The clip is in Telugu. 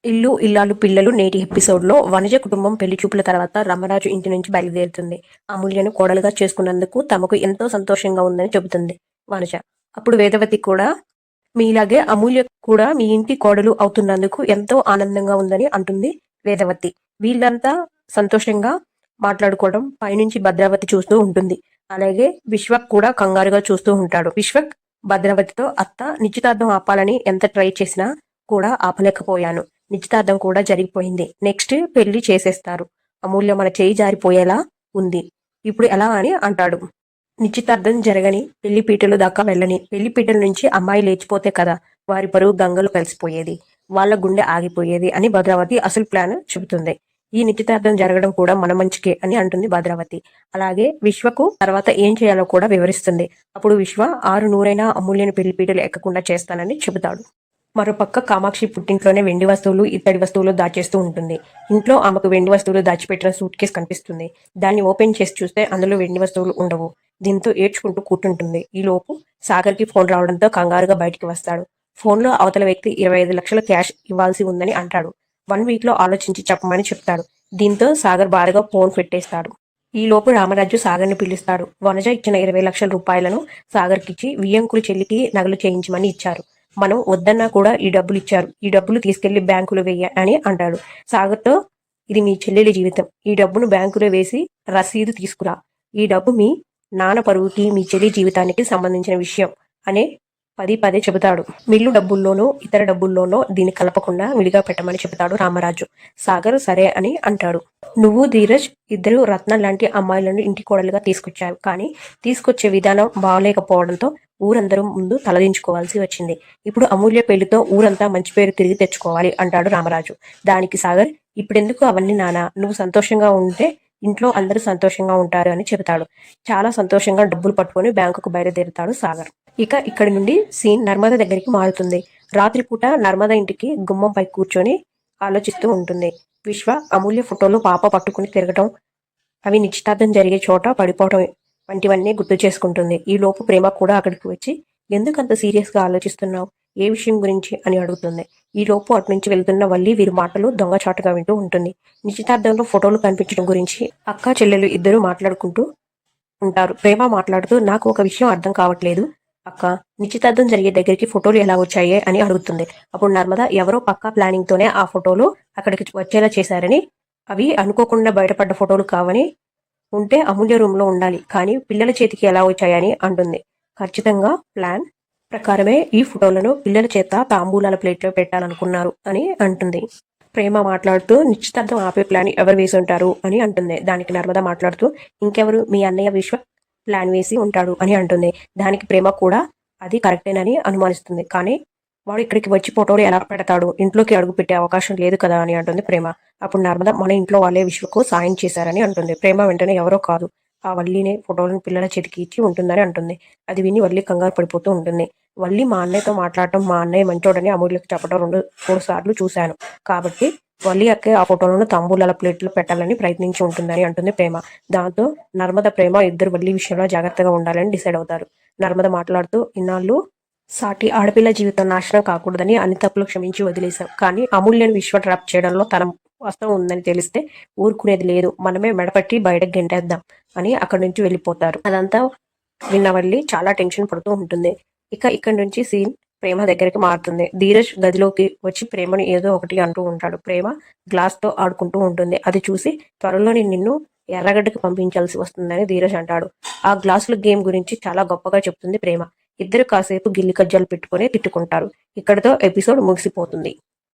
ఇల్లు ఇల్లాలు పిల్లలు నేటి ఎపిసోడ్లో వనజ కుటుంబం పెళ్లి చూపుల తర్వాత రమరాజు ఇంటి నుంచి బయలుదేరుతుంది. అమూల్యను కోడలుగా చేసుకున్నందుకు తమకు ఎంతో సంతోషంగా ఉందని చెబుతుంది వనజ. అప్పుడు వేదవతి కూడా మీలాగే అమూల్య కూడా మీ ఇంటి కోడలు అవుతున్నందుకు ఎంతో ఆనందంగా ఉందని అంటుంది వేదవతి. వీళ్ళంతా సంతోషంగా మాట్లాడుకోవడం పైనుంచి భద్రావతి చూస్తూ ఉంటుంది. అలాగే విశ్వక్ కూడా కంగారుగా చూస్తూ ఉంటాడు. విశ్వక్ భద్రావతితో అత్త నిశ్చితార్థం ఆపాలని ఎంత ట్రై చేసినా కూడా ఆపలేకపోయాను. నిశ్చితార్థం కూడా జరిగిపోయింది. నెక్స్ట్ పెళ్లి చేసేస్తారు. అమూల్య మన చేయి జారిపోయేలా ఉంది. ఇప్పుడు ఎలా అని అంటాడు. నిశ్చితార్థం జరగని పెళ్లి పీటలు దాకా వెళ్ళని పెళ్లి పీటల నుంచి అమ్మాయి లేచిపోతే కదా వారి పరువు గంగలు కలిసిపోయేది, వాళ్ళ గుండె ఆగిపోయేది అని భద్రావతి అసలు ప్లాన్ చెబుతుంది. ఈ నిశ్చితార్థం జరగడం కూడా మన మంచికే అని అంటుంది భద్రావతి. అలాగే విశ్వకు తర్వాత ఏం చేయాలో కూడా వివరిస్తుంది. అప్పుడు విశ్వ 6 నూరైనా అమూల్యని పెళ్లి పీటలు ఎక్కకుండా చేస్తానని చెబుతాడు. మరోపక్క కామాక్షి పుట్టింట్లోనే వెండి వస్తువులు ఇత్తడి వస్తువులు దాచేస్తూ ఉంటుంది. ఇంట్లో ఆమెకు వెండి వస్తువులు దాచిపెట్టిన సూట్ కేసు కనిపిస్తుంది. దాన్ని ఓపెన్ చేసి చూస్తే అందులో వెండి వస్తువులు ఉండవు. దీంతో ఏడ్చుకుంటూ కూర్చుంటుంది. ఈలోపు సాగర్కి ఫోన్ రావడంతో కంగారుగా బయటికి వస్తాడు. ఫోన్లో అవతల వ్యక్తి 25 లక్షల క్యాష్ ఇవ్వాల్సి ఉందని అంటాడు. 1 వీక్లో ఆలోచించి చెప్పమని చెప్తాడు. దీంతో సాగర్ బాధగా ఫోన్ పెట్టేస్తాడు. ఈలోపు రామరాజు సాగర్ని పిలుస్తాడు. వనజ ఇచ్చిన 20 లక్షల రూపాయలను సాగర్కిచ్చి వియ్యంకుల చెల్లికి నగలు చేయించమని ఇచ్చారు. మనం వద్దన్నా కూడా ఈ డబ్బులు ఇచ్చారు. ఈ డబ్బులు తీసుకెళ్లి బ్యాంకులో వెయ్య అని అంటాడు. సాగర్తో ఇది మీ చెల్లెలి జీవితం. ఈ డబ్బును బ్యాంకులో వేసి రసీదు తీసుకురా. ఈ డబ్బు మీ నాన్న పరువుకి మీ చెల్లి జీవితానికి సంబంధించిన విషయం అనే పదే చెబుతాడు. మిల్లు డబ్బుల్లోనూ ఇతర డబ్బుల్లోనూ దీన్ని కలపకుండా విడిగా పెట్టమని చెబుతాడు రామరాజు. సాగర్ సరే అని అంటాడు. నువ్వు ధీరజ్ ఇద్దరు రత్న లాంటి అమ్మాయిలను ఇంటి కోడలుగా తీసుకొచ్చారు. కానీ తీసుకొచ్చే విధానం బాగలేకపోవడంతో ఊరందరూ ముందు తలదించుకోవాల్సి వచ్చింది. ఇప్పుడు అమూల్య పెళ్లితో ఊరంతా మంచి పేరు తిరిగి తెచ్చుకోవాలి అంటాడు రామరాజు. దానికి సాగర్ ఇప్పుడెందుకు అవన్నీ నాన్న, నువ్వు సంతోషంగా ఉంటే ఇంట్లో అందరూ సంతోషంగా ఉంటారు అని చెబుతాడు. చాలా సంతోషంగా డబ్బులు పట్టుకొని బ్యాంకుకు బయలుదేరుతాడు సాగర్. ఇక ఇక్కడి నుండి సీన్ నర్మద దగ్గరికి మారుతుంది. రాత్రిపూట నర్మద ఇంటికి గుమ్మంపై కూర్చొని ఆలోచిస్తూ ఉంటుంది. విశ్వ అమూల్య ఫోటోలు పాప పట్టుకుని తిరగటం, అవి నిశ్చితార్థం జరిగే చోట పడిపోవటం వంటివన్నీ గుర్తు చేసుకుంటుంది. ఈ లోపు ప్రేమ కూడా అక్కడికి వచ్చి ఎందుకు అంత సీరియస్గా ఆలోచిస్తున్నావు, ఏ విషయం గురించి అని అడుగుతుంది. ఈ లోపు అటు నుంచి వెళ్తున్న వల్లి వీరి మాటలు దొంగచాటుగా వింటూ ఉంటుంది. నిశ్చితార్థంలో ఫోటోలు కనిపించడం గురించి అక్క చెల్లెలు ఇద్దరు మాట్లాడుకుంటూ ఉంటారు. ప్రేమ మాట్లాడుతూ నాకు ఒక విషయం అర్థం కావట్లేదు అక్క, నిశ్చితార్థం జరిగే దగ్గరికి ఫోటోలు ఎలా వచ్చాయే అని అడుగుతుంది. అప్పుడు నర్మద ఎవరో పక్కా ప్లానింగ్ తోనే ఆ ఫోటోలు అక్కడికి వచ్చేలా చేశారని, అవి అనుకోకుండా బయటపడ్డ ఫోటోలు కావని, ఉంటే అమూల్య రూమ్ లో ఉండాలి, కానీ పిల్లల చేతికి ఎలా వచ్చాయని అంటుంది. ఖచ్చితంగా ప్లాన్ ప్రకారమే ఈ ఫోటోలను పిల్లల చేత తాంబూలాల ప్లేట్లో పెట్టాలనుకున్నారు అని అంటుంది. ప్రేమ మాట్లాడుతూ నిశ్చితార్థం ఆపే ప్లాన్ ఎవరు వేసి ఉంటారు అని అంటుంది. దానికి నర్మద మాట్లాడుతూ ఇంకెవరు, మీ అన్నయ్య విశ్వ ప్లాన్ వేసి ఉంటాడు అని అంటుంది. దానికి ప్రేమ కూడా అది కరెక్టేనని అనుమానిస్తుంది. కానీ వాడు ఇక్కడికి వచ్చి ఫోటోలు ఎలా పెడతాడు, ఇంట్లోకి అడుగు పెట్టే అవకాశం లేదు కదా అని అంటుంది ప్రేమ. అప్పుడు నర్మద మన ఇంట్లో వాళ్ళే విశ్వకు సాయం చేశారని అంటుంది. ప్రేమ వెంటనే ఎవరో కాదు, ఆ వల్లినే ఫోటోలను పిల్లల చేతికి ఇచ్చి ఉంటుందని అంటుంది. అది విని వల్లి కంగారు పడిపోతూ ఉంటుంది. వల్లి మా అన్నయ్యతో మాట్లాడటం, మా అన్నయ్య మంచోడని అమూల్యకి చెప్పడం 2-3 సార్లు చూశాను. కాబట్టి వల్లి అక్కే ఆ ఫోటోలను తాంబూలాల ప్లేట్లో పెట్టాలని ప్రయత్నించి ఉంటుందని అంటుంది ప్రేమ. దాంతో నర్మద ప్రేమ ఇద్దరు వల్లి విషయంలో జాగ్రత్తగా ఉండాలని డిసైడ్ అవుతారు. నర్మద మాట్లాడుతూ ఇన్నాళ్ళు సాటి ఆడపిల్ల జీవితం నాశనం కాకూడదని అన్ని తప్పులు క్షమించి వదిలేశాం. కానీ అమూల్యను విశ్వ ట్రాప్ చేయడంలో తన వాస్తవం ఉందని తెలిస్తే ఊరుకునేది లేదు, మనమే మెడపట్టి బయటకు గెంటేద్దాం అని అక్కడి నుంచి వెళ్ళిపోతారు. అదంతా విన్నవల్లి చాలా టెన్షన్ పడుతూ ఉంటుంది. ఇక ఇక్కడి నుంచి సీన్ ప్రేమ దగ్గరికి మారుతుంది. ధీరజ్ గదిలోకి వచ్చి ప్రేమను ఏదో ఒకటి అంటూ ఉంటాడు. ప్రేమ గ్లాస్ తో ఆడుకుంటూ ఉంటుంది. అది చూసి త్వరలోనే నిన్ను ఎర్రగడ్డకి పంపించాల్సి వస్తుందని ధీరజ్ అంటాడు. ఆ గ్లాసుల గేమ్ గురించి చాలా గొప్పగా చెప్తుంది ప్రేమ. ఇద్దరు కాసేపు గిల్లి కజ్జాలు పెట్టుకుని తిట్టుకుంటారు. ఇక్కడితో ఎపిసోడ్ ముగిసిపోతుంది.